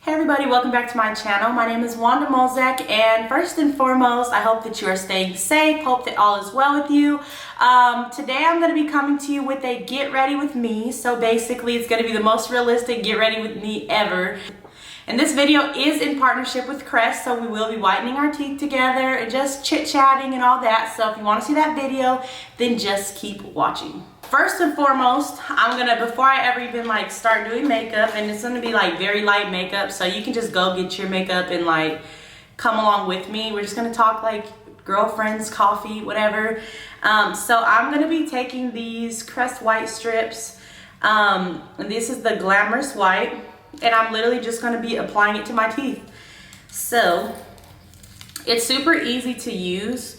Hey everybody, welcome back to my channel. My name is Wanda Molzak, and first and foremost, I hope that you are staying safe. Hope that all is well with you. Today I'm going to be coming to you with a get ready with me. So basically, it's going to be the most realistic get ready with me ever. And this video is in partnership with Crest, so we will be whitening our teeth together and just chit-chatting and all that. So if you want to see that video, then just keep watching. First and foremost, before I ever even start doing makeup, and it's gonna be very light makeup, so you can just go get your makeup and come along with me. We're just gonna talk girlfriends, coffee, whatever. So I'm gonna be taking these Crest white strips, and this is the Glamorous White, and I'm literally just gonna be applying it to my teeth. So it's super easy to use.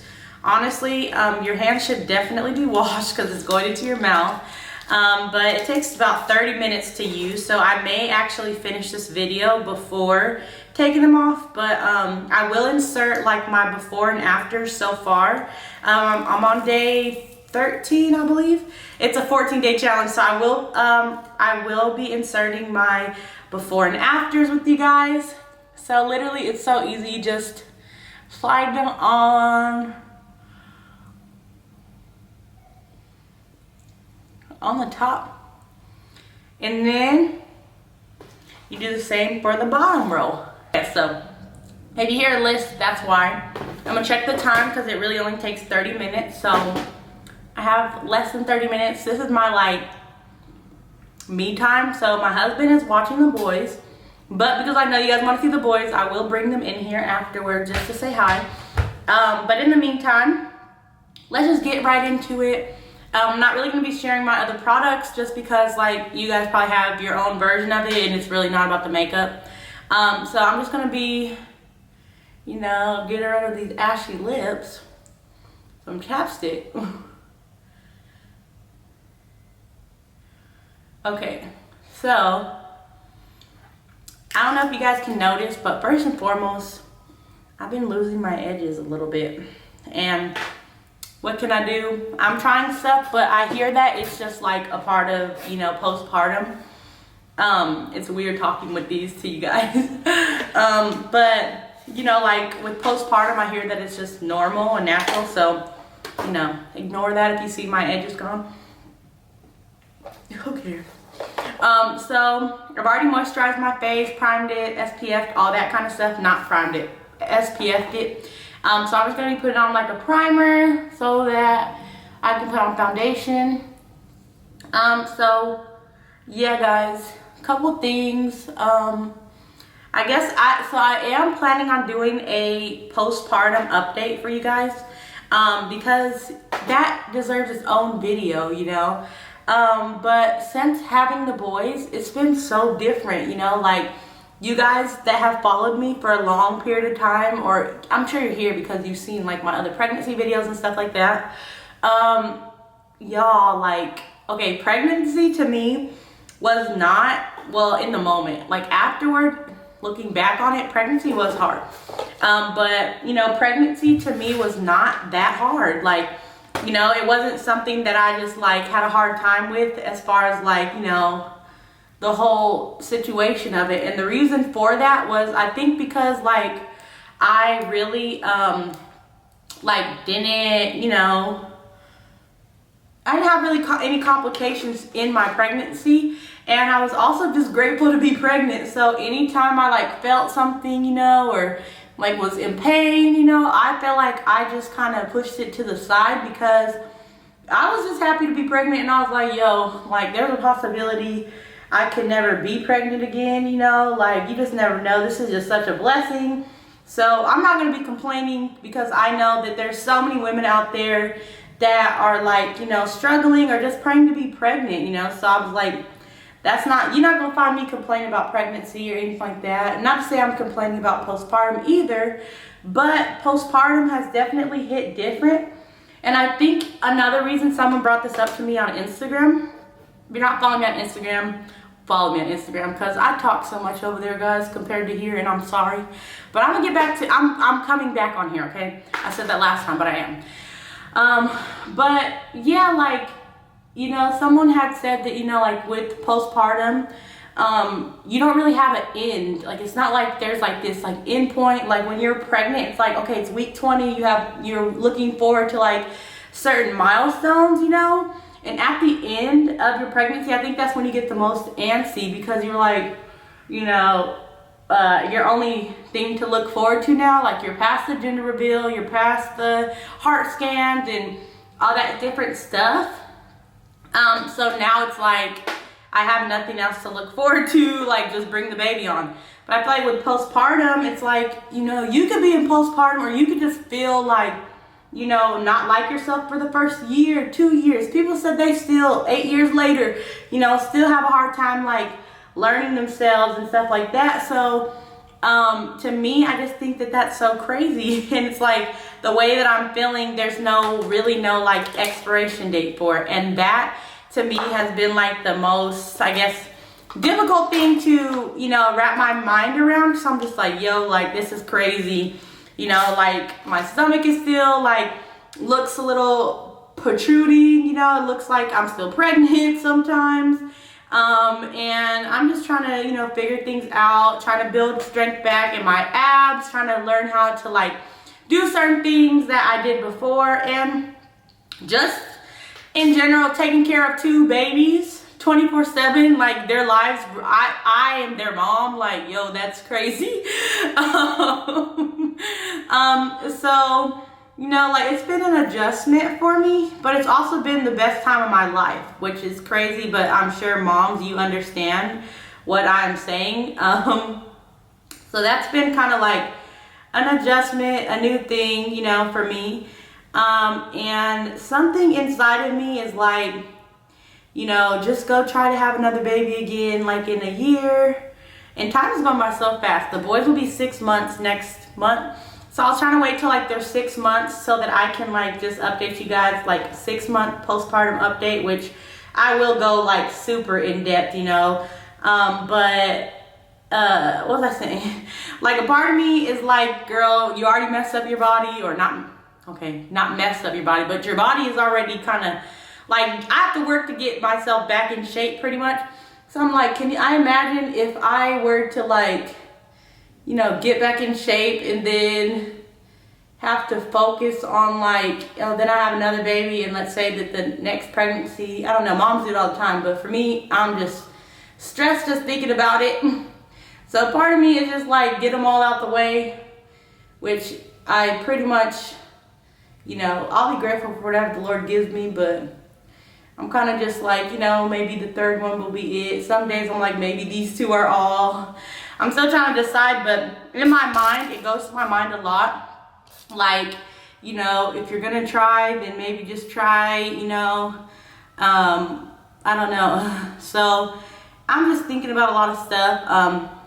Honestly, your hands should definitely be washed because it's going into your mouth. But it takes about 30 minutes to use, so I may actually finish this video before taking them off, but I will insert my before and after so far. I'm on day 13, I believe. It's a 14-day challenge, so I will be inserting my before and afters with you guys. So literally, it's so easy. You just slide them on the top, and then you do the same for the bottom row. Okay, so if you hear a list, that's why. I'm gonna check the time because it really only takes 30 minutes, so I have less than 30 minutes. This is my me time, so my husband is watching the boys, but because I know you guys want to see the boys, I will bring them in here afterward just to say hi. But in the meantime, let's just get right into it. I'm not really going to be sharing my other products just because you guys probably have your own version of it and it's really not about the makeup. So I'm just going to be, getting rid of these ashy lips. Some chapstick. Okay, so I don't know if you guys can notice, but first and foremost, I've been losing my edges a little bit. And what can I do? I'm trying stuff, but I hear that it's just a part of, postpartum. It's weird talking with these to you guys. But, with postpartum, I hear that it's just normal and natural. So, ignore that if you see my edges gone. Okay. So, I've already moisturized my face, primed it, SPF'd, all that kind of stuff. Not primed it, SPF'd it. So I'm just going to be putting on a primer so that I can put on foundation. So yeah guys, a couple things. I am planning on doing a postpartum update for you guys, because that deserves its own video, but since having the boys, it's been so different, you guys that have followed me for a long period of time, or I'm sure you're here because you've seen my other pregnancy videos and stuff like that. Y'all, okay, pregnancy to me was not, well, in the moment, afterward, looking back on it, pregnancy was hard. But pregnancy to me was not that hard. It wasn't something that I just had a hard time with as far as the whole situation of it. And the reason for that was, I think, because I really didn't, I didn't have really any complications in my pregnancy, and I was also just grateful to be pregnant. So anytime I felt something, or was in pain, I felt I just kind of pushed it to the side because I was just happy to be pregnant. And I was there's a possibility I could never be pregnant again, you just never know. This is just such a blessing. So I'm not going to be complaining because I know that there's so many women out there that are struggling or just praying to be pregnant, So I was you're not going to find me complaining about pregnancy or anything like that. Not to say I'm complaining about postpartum either, but postpartum has definitely hit different. And I think another reason someone brought this up to me on Instagram, if you're not following me on Instagram, follow me on Instagram because I talk so much over there, guys, compared to here, and I'm sorry. But I'm gonna get back to, I'm coming back on here, okay? I said that last time, but I am. But yeah, someone had said that, with postpartum, you don't really have an end. Like, it's not like there's like this like end point. Like when you're pregnant, it's like, okay, it's week 20, you're looking forward to like certain milestones, you know? And at the end of your pregnancy, I think that's when you get the most antsy, because you're like, you know, your only thing to look forward to now, like you're past the gender reveal, you're past the heart scans and all that different stuff. So now it's like, I have nothing else to look forward to, like just bring the baby on. But I feel like with postpartum, it's like, you know, you could be in postpartum, or you could just feel like, you know, not like yourself for the first year, 2 years. People said they still, 8 years later, you know, still have a hard time like learning themselves and stuff like that. So to me, I just think that that's so crazy. And it's like the way that I'm feeling, there's really no like expiration date for it. And that to me has been like the most, I guess, difficult thing to, you know, wrap my mind around. So I'm just like, yo, like this is crazy. You know, like my stomach is still like, looks a little protruding, you know, it looks like I'm still pregnant sometimes. And I'm just trying to, you know, figure things out, trying to build strength back in my abs, trying to learn how to like do certain things that I did before, and just in general, taking care of 2 babies 24/7, like their lives. I am their mom, like, yo, that's crazy. So, you know, like it's been an adjustment for me, but it's also been the best time of my life, which is crazy, but I'm sure moms, you understand what I'm saying. So that's been kind of like an adjustment, a new thing, you know, for me. And something inside of me is like, you know, just go try to have another baby again, like in a year. And time is going by so fast. The boys will be 6 months next month. So I was trying to wait till like they're 6 months so that I can like just update you guys, like 6-month postpartum update, which I will go like super in depth, you know. But what was I saying? Like a part of me is like, girl, you already messed up your body, or not, okay, not messed up your body, but your body is already kind of like, I have to work to get myself back in shape pretty much. So I'm like, I imagine if I were to like, you know, get back in shape and then have to focus on like, oh, then I have another baby, and let's say that the next pregnancy, I don't know, moms do it all the time, but for me, I'm just stressed just thinking about it. So part of me is just like, get them all out the way, which I pretty much, you know, I'll be grateful for whatever the Lord gives me, but I'm kind of just like, you know, maybe the 3rd one will be it. Some days I'm like, maybe these 2 are all. I'm still trying to decide, but in my mind, it goes to my mind a lot. Like, you know, if you're going to try, then maybe just try, you know. I don't know. So I'm just thinking about a lot of stuff.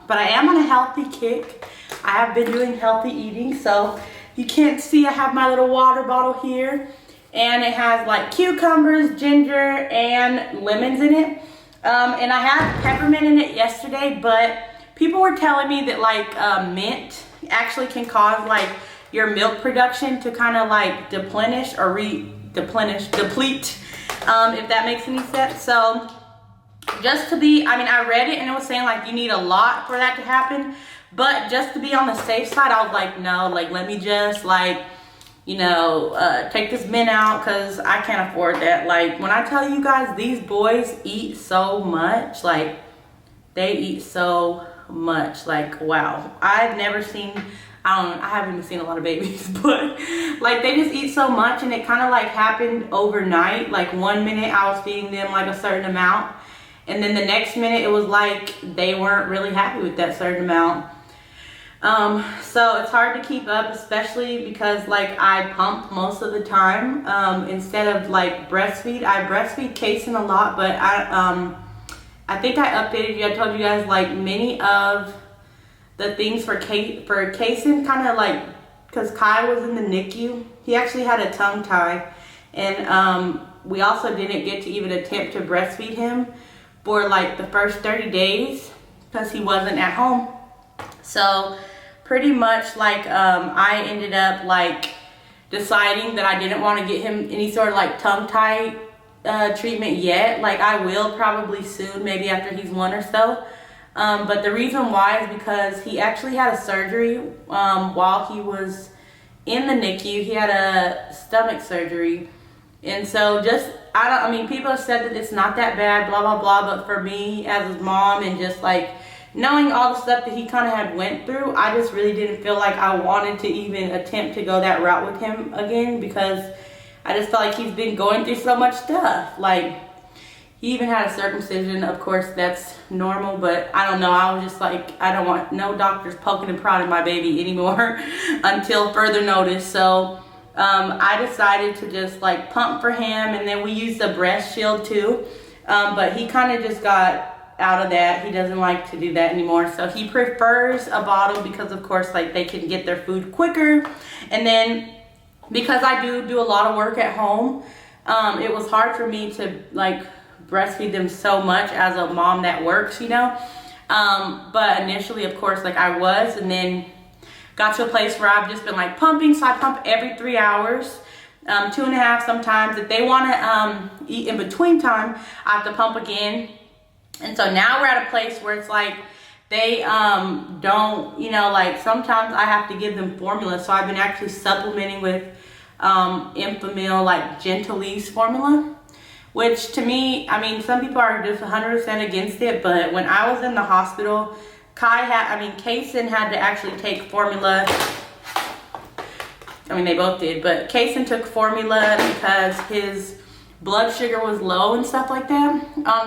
But I am on a healthy kick. I have been doing healthy eating. So you can't see, I have my little water bottle here. And it has like cucumbers, ginger, and lemons in it. And I had peppermint in it yesterday, but people were telling me that like mint actually can cause like your milk production to kind of like deplete, if that makes any sense. So just to be, I mean, I read it and it was saying like you need a lot for that to happen. But just to be on the safe side, I was like, no, like let me just like, you know, take this mint out, because I can't afford that. Like, when I tell you guys, these boys eat so much. Like, they eat so much. Like, wow. I've never seen, I haven't even seen a lot of babies, but like they just eat so much, and it kind of like happened overnight. Like 1 minute I was feeding them like a certain amount, and then the next minute it was like they weren't really happy with that certain amount. So it's hard to keep up, especially because like I pump most of the time, instead of like breastfeed. I breastfeed casein a lot, but I think I updated you. I told you guys like many of the things for casein, kind of like, because Kai was in the NICU, he actually had a tongue tie, and we also didn't get to even attempt to breastfeed him for like the first 30 days because he wasn't at home. So pretty much like I ended up like deciding that I didn't want to get him any sort of like tongue tie treatment yet. Like I will probably soon, maybe after he's 1 or so. But the reason why is because he actually had a surgery while he was in the NICU. He had a stomach surgery. And so I mean, people have said that it's not that bad, blah, blah, blah. But for me as his mom and just like knowing all the stuff that he kind of had went through, I just really didn't feel like I wanted to even attempt to go that route with him again, because I just felt like he's been going through so much stuff. Like, he even had a circumcision. Of course, that's normal, but I don't know. I was just like, I don't want no doctors poking and prodding my baby anymore until further notice. So I decided to just like pump for him, and then we used the breast shield too. But he kind of just got out of that. He doesn't like to do that anymore. So he prefers a bottle because, of course, like they can get their food quicker. And then because I do a lot of work at home, it was hard for me to like breastfeed them so much as a mom that works, you know. But initially, of course, like I was, and then got to a place where I've just been like pumping. So I pump every 3 hours, 2.5 sometimes. If they want to eat in between time, I have to pump again. And so now we're at a place where it's like they don't, you know, like sometimes I have to give them formula. So I've been actually supplementing with Infamil, like Gentilese formula, which to me, I mean, some people are just 100% against it. But when I was in the hospital, Kaysen had to actually take formula. I mean, they both did, but Kaysen took formula because his blood sugar was low and stuff like that.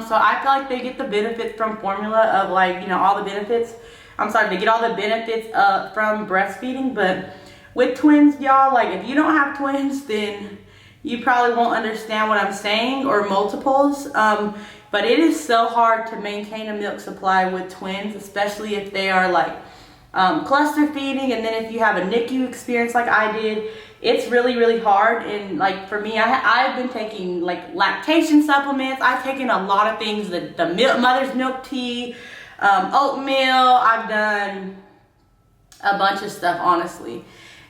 So I feel like they get the benefits from formula of like, you know, all the benefits. They get all the benefits from breastfeeding. But with twins, y'all, like if you don't have twins, then you probably won't understand what I'm saying, or multiples. But it is so hard to maintain a milk supply with twins, especially if they are like cluster feeding. And then if you have a NICU experience like I did, it's really, really hard. And like for me, I've been taking like lactation supplements. I've taken a lot of things, the mother's milk tea, oatmeal. I've done a bunch of stuff, honestly.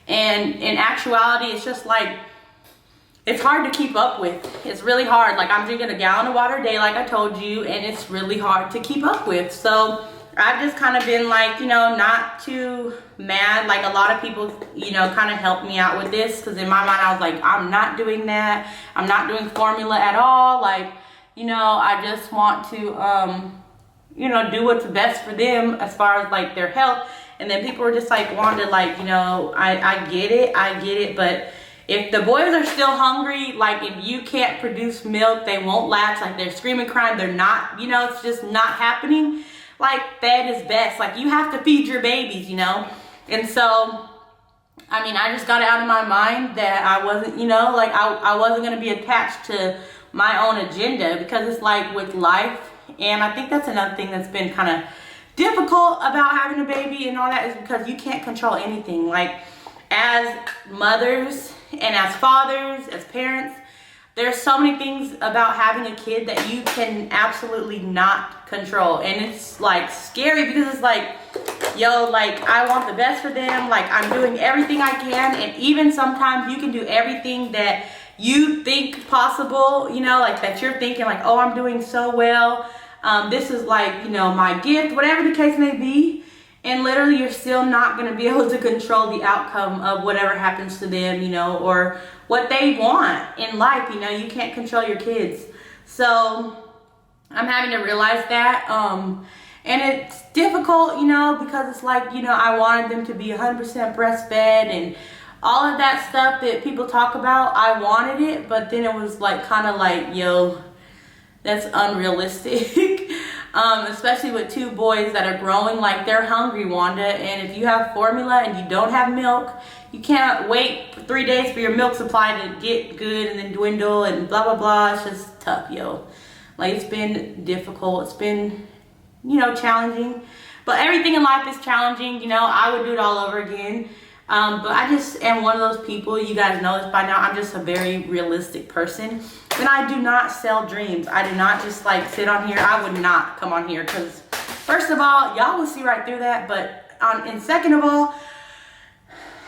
And in actuality, it's just like, it's hard to keep up with. It's really hard. Like I'm drinking a gallon of water a day, like I told you, and it's really hard to keep up with. So I've just kind of been like, you know, not too mad. Like a lot of people, you know, kind of helped me out with this, because in my mind I was like, I'm not doing that. I'm not doing formula at all. Like, you know, I just want to, you know, do what's best for them as far as like their health. And then people were just like, Wanda, like, you know, I get it, but if the boys are still hungry, like if you can't produce milk, they won't latch, like they're screaming, crying, they're not, you know, it's just not happening. Like fed is best. Like you have to feed your babies, you know. And so, I mean, I just got it out of my mind that I wasn't, you know, like I wasn't going to be attached to my own agenda, because it's like with life. And I think that's another thing that's been kind of difficult about having a baby and all that, is because you can't control anything. Like as mothers and as fathers, as parents, there's so many things about having a kid that you can absolutely not control. And it's like scary, because it's like, yo, like I want the best for them. Like I'm doing everything I can. And even sometimes you can do everything that you think possible, you know, like that you're thinking like, oh, I'm doing so well. This is like, you know, my gift, whatever the case may be. And literally you're still not going to be able to control the outcome of whatever happens to them, you know, or what they want in life. You know, you can't control your kids. So I'm having to realize that. And it's difficult, you know, because it's like, you know, I wanted them to be 100% breastfed and all of that stuff that people talk about. I wanted it, but then it was like kind of like, yo, that's unrealistic. Especially with two boys that are growing, like they're hungry, Wanda. And if you have formula and you don't have milk, you can't wait for 3 days for your milk supply to get good and then dwindle and blah, blah, blah. It's just tough, yo. Like it's been difficult. It's been, you know, challenging. But everything in life is challenging. You know, I would do it all over again. But I just am one of those people, you guys know this by now, I'm just a very realistic person. And I do not sell dreams. I do not just like sit on here. I would not come on here because first of all, y'all will see right through that. But and second of all,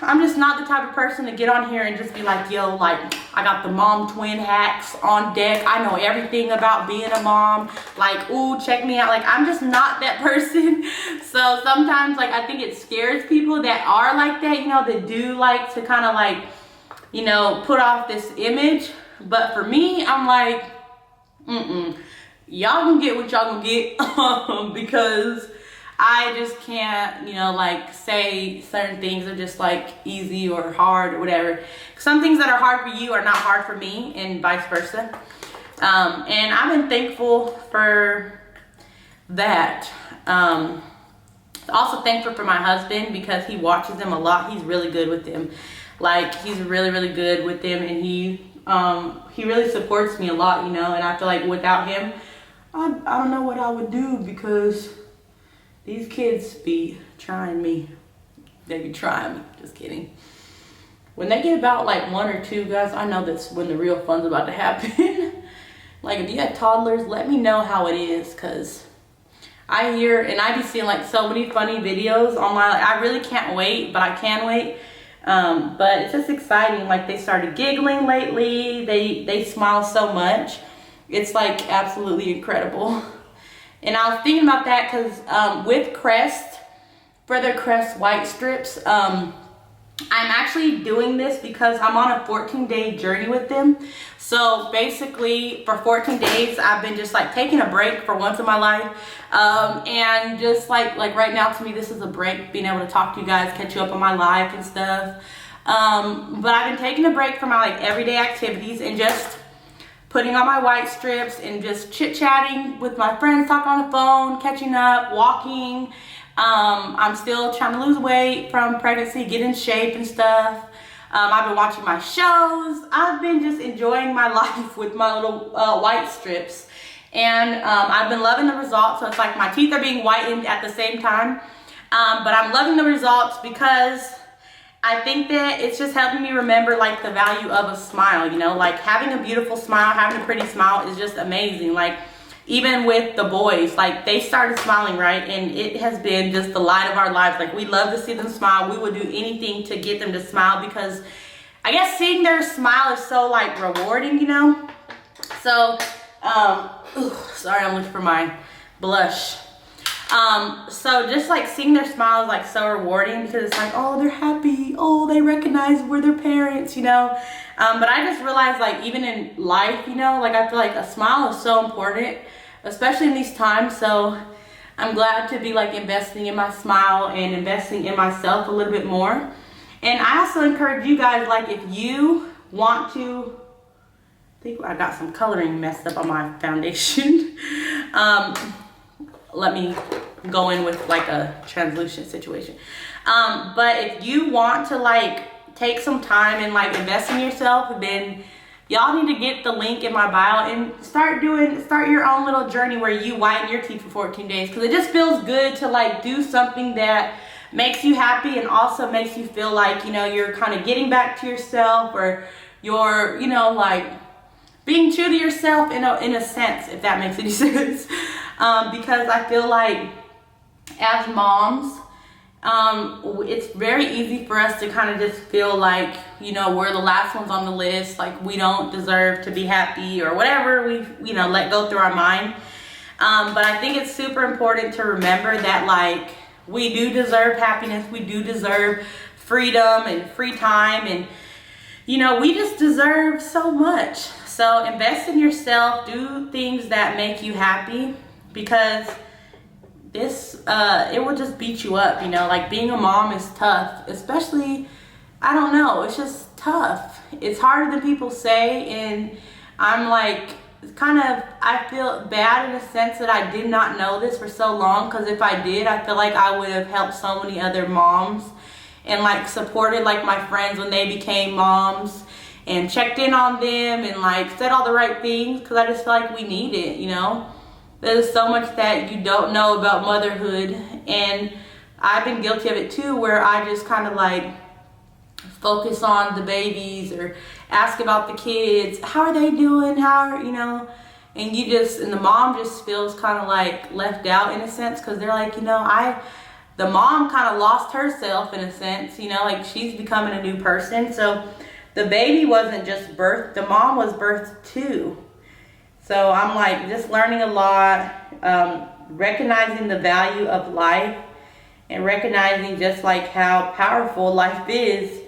I'm just not the type of person to get on here and just be like, yo, like, I got the mom twin hacks on deck. I know everything about being a mom. Like, ooh, check me out. Like, I'm just not that person. So sometimes, like, I think it scares people that are like that, you know, that do like to kind of like, you know, put off this image. But for me, I'm like, y'all gonna get what y'all gonna get because I just can't, you know, like say certain things are just like easy or hard or whatever. Some things that are hard for you are not hard for me and vice versa. And I've been thankful for that. Also thankful for my husband because he watches them a lot. He's really good with them. Like, he's really, really good with them, and he really supports me a lot, you know, and I feel like without him, I don't know what I would do because these kids be trying me. They be trying me. Just kidding. When they get about like 1 or 2, guys, I know that's when the real fun's about to happen. Like, if you have toddlers, let me know how it is, because I hear and I be seeing like so many funny videos online. Like, I really can't wait, but I can wait. But it's just exciting. Like, they started giggling lately. They smile so much. It's like absolutely incredible. And I was thinking about that because with Crest, for their Crest white strips, I'm actually doing this because I'm on a 14-day journey with them. So basically for 14 days, I've been just like taking a break for once in my life. And just like right now, to me, this is a break, being able to talk to you guys, catch you up on my life and stuff. But I've been taking a break from my like everyday activities and just putting on my white strips and just chit-chatting with my friends, talking on the phone, catching up, walking. I'm still trying to lose weight from pregnancy, get in shape and stuff. I've been watching my shows. I've been just enjoying my life with my little white strips. And I've been loving the results. So it's like my teeth are being whitened at the same time. But I'm loving the results because I think that it's just helping me remember like the value of a smile, you know, like having a beautiful smile, having a pretty smile is just amazing. Like, even with the boys, like they started smiling, right? And it has been just the light of our lives. Like, we love to see them smile. We would do anything to get them to smile because I guess seeing their smile is so like rewarding, you know? So, sorry, I'm looking for my blush. So just like seeing their smiles like so rewarding because it's like, oh, they're happy. Oh, they recognize we're their parents, you know? But I just realized, like, even in life, you know, like I feel like a smile is so important, especially in these times. So I'm glad to be like investing in my smile and investing in myself a little bit more. And I also encourage you guys, like, if you want to, I think I got some coloring messed up on my foundation. Let me go in with like a translucent situation. But if you want to like take some time and like invest in yourself, then y'all need to get the link in my bio and start your own little journey where you whiten your teeth for 14 days. Because it just feels good to like do something that makes you happy and also makes you feel like, you know, you're kind of getting back to yourself, or you're, you know, like being true to yourself in a sense, if that makes any sense. Because I feel like as moms, it's very easy for us to kind of just feel like, you know, we're the last ones on the list, like we don't deserve to be happy or whatever we've, you know, let go through our mind. But I think it's super important to remember that like we do deserve happiness, we do deserve freedom and free time, and you know, we just deserve so much. So invest in yourself, do things that make you happy, because this it will just beat you up, you know. Like, being a mom is tough, especially, I don't know, it's just tough. It's harder than people say, and I'm like kind of, I feel bad in a sense that I did not know this for so long, because if I did, I feel like I would have helped so many other moms and like supported like my friends when they became moms and checked in on them and like said all the right things, because I just feel like we need it, you know. There's so much that you don't know about motherhood, and I've been guilty of it too, where I just kind of like focus on the babies or ask about the kids. How are they doing? How are, you know, and you just, and the mom just feels kind of like left out in a sense, because they're like, you know, the mom kind of lost herself in a sense, you know, like she's becoming a new person. So the baby wasn't just birthed, the mom was birthed too. So I'm like just learning a lot, recognizing the value of life and recognizing just like how powerful life is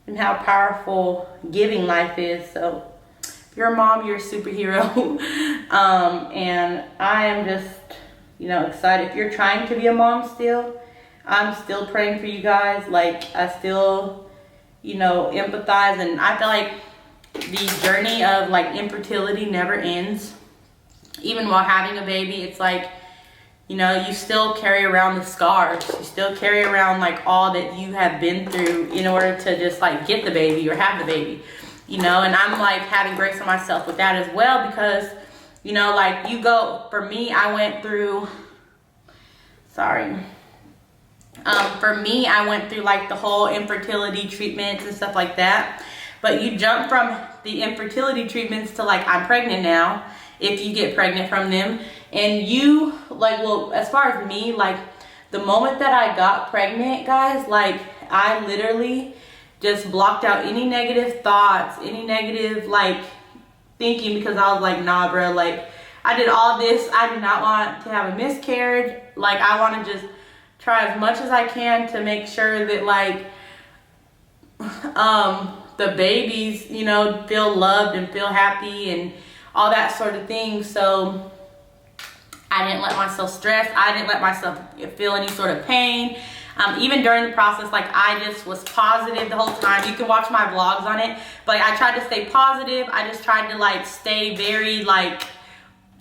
and how powerful giving life is. So if you're a mom, you're a superhero. And I am just, you know, excited. If you're trying to be a mom still, I'm still praying for you guys. Like, I still, you know, empathize. And I feel like the journey of like infertility never ends. Even while having a baby, it's like, you know, you still carry around the scars. You still carry around like all that you have been through in order to just like get the baby or have the baby, you know. And I'm like having grace on myself with that as well, because, you know, like you go, for me, I went through, for me, I went through like the whole infertility treatments and stuff like that. But you jump from the infertility treatments to like, I'm pregnant now, if you get pregnant from them. And you, like, well, as far as me, like, the moment that I got pregnant, guys, like, I literally just blocked out any negative thoughts, any negative, like, thinking, because I was like, nah, bro, like, I did all this. I do not want to have a miscarriage. Like, I want to just try as much as I can to make sure that, like, the babies, you know, feel loved and feel happy and all that sort of thing. So I didn't let myself stress. I didn't let myself feel any sort of pain. Even during the process, like, I just was positive the whole time. You can watch my vlogs on it, but like, I tried to stay positive. I just tried to like stay very like,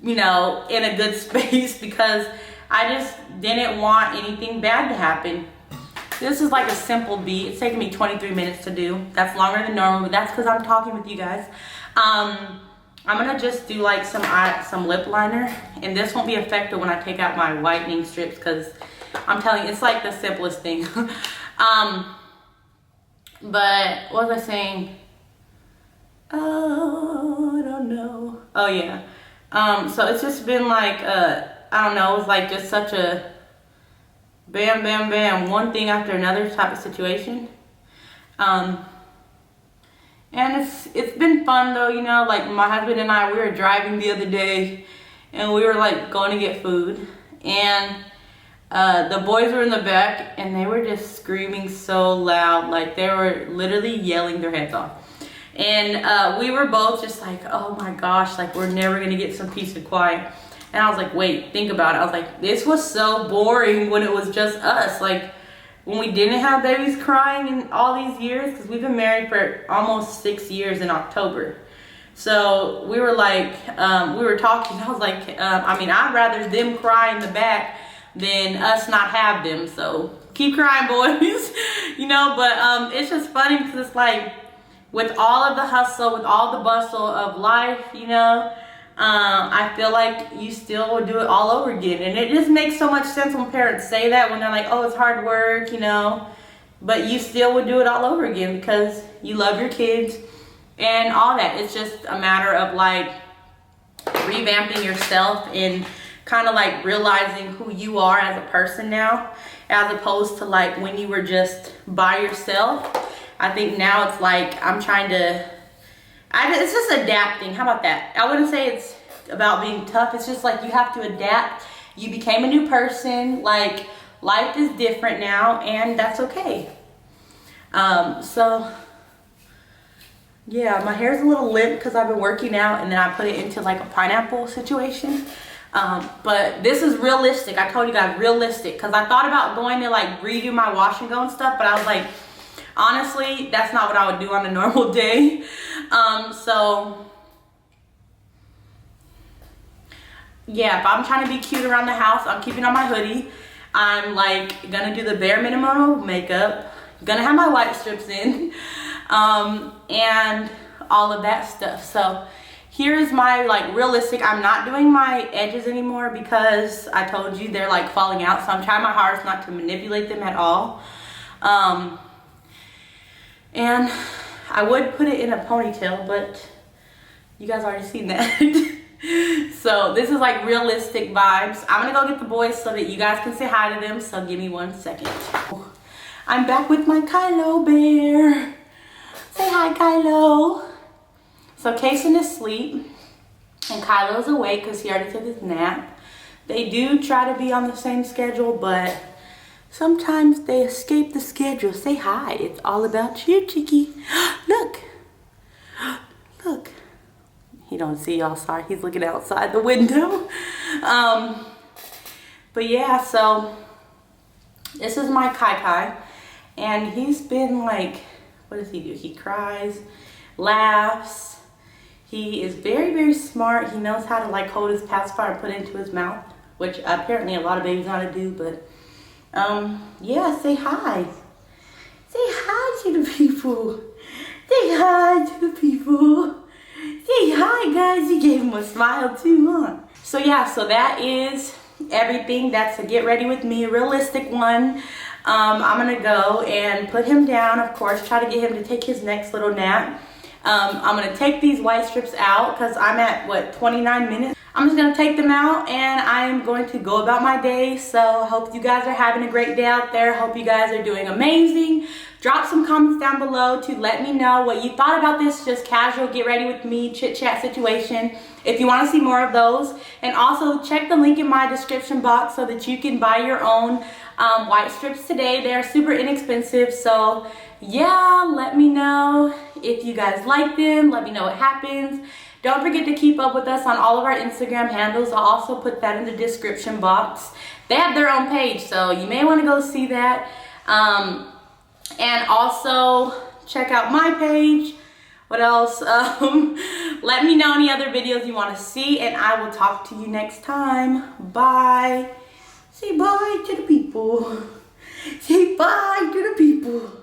you know, in a good space, because I just didn't want anything bad to happen. This is like a simple beat. It's taking me 23 minutes to do. That's longer than normal, but that's because I'm talking with you guys. I'm gonna just do like some lip liner, and this won't be effective when I take out my whitening strips, because I'm telling you, it's like the simplest thing. But what was I saying? Oh, I don't know. Oh yeah. So it's just been like, I don't know, it was like just such a bam, bam, bam, one thing after another type of situation. And it's been fun though, you know, like my husband and I, we were driving the other day and we were like going to get food, and the boys were in the back and they were just screaming so loud, like they were literally yelling their heads off. And we were both just like, oh my gosh, like we're never gonna get some peace and quiet. And I was like, wait, think about it. I was like, this was so boring when it was just us. Like, when we didn't have babies crying in all these years, because we've been married for almost 6 years in October. So we were like, we were talking, I was like, I mean, I'd rather them cry in the back than us not have them. So keep crying, boys. You know, but it's just funny because it's like, with all of the hustle, with all the bustle of life, you know, I feel like you still will do it all over again. And it just makes so much sense when parents say that, when they're like, oh, it's hard work, you know, but you still would do it all over again because you love your kids and all that. It's just a matter of like revamping yourself and kind of like realizing who you are as a person now, as opposed to like when you were just by yourself. I think now it's like I'm trying to, it's just adapting. How about that? I wouldn't say it's about being tough. It's just like you have to adapt. You became a new person. Like, life is different now, and that's okay. So yeah, my hair's a little limp because I've been working out, and then I put it into like a pineapple situation. But this is realistic. I told you guys, realistic, because I thought about going to like redo my wash and go and stuff, but I was like, honestly, that's not what I would do on a normal day. So yeah, if I'm trying to be cute around the house, I'm keeping on my hoodie. I'm like gonna do the bare minimum of makeup, gonna have my white strips in, and all of that stuff. So here's my like realistic, I'm not doing my edges anymore because I told you they're like falling out. So I'm trying my hardest not to manipulate them at all. And I would put it in a ponytail, but you guys already seen that. So this is like realistic vibes. I'm gonna go get the boys so that you guys can say hi to them. So give me 1 second. I'm back with my Kylo bear. Say hi, Kylo. So Kason is asleep and Kylo's awake because he already took his nap. They do try to be on the same schedule, but sometimes they escape the schedule. Say hi. It's all about you, Cheeky. Look. Look. He don't see y'all, sorry. He's looking outside the window. But yeah, so this is my Kai. And he's been like, what does he do? He cries, laughs. He is very, very smart. He knows how to like hold his pacifier and put it into his mouth, which apparently a lot of babies know how to do, but yeah, say hi. Say hi to the people. Say hi to the people. Say hi, guys. You gave him a smile too, huh? So yeah, so that is everything. That's a get ready with me, a realistic one. I'm gonna go and put him down, of course, try to get him to take his next little nap. I'm gonna take these white strips out because I'm at, what, 29 minutes? I'm just gonna take them out and I'm going to go about my day. So hope you guys are having a great day out there. Hope you guys are doing amazing. Drop some comments down below to let me know what you thought about this just casual get ready with me chit chat situation, if you want to see more of those. And also check the link in my description box so that you can buy your own white strips today. They're super inexpensive. So yeah, let me know if you guys like them. Let me know what happens. Don't forget to keep up with us on all of our Instagram handles. I'll also put that in the description box. They have their own page, so you may want to go see that. And also check out my page. What else? Let me know any other videos you want to see, and I will talk to you next time. Bye. Say bye to the people. Say bye to the people.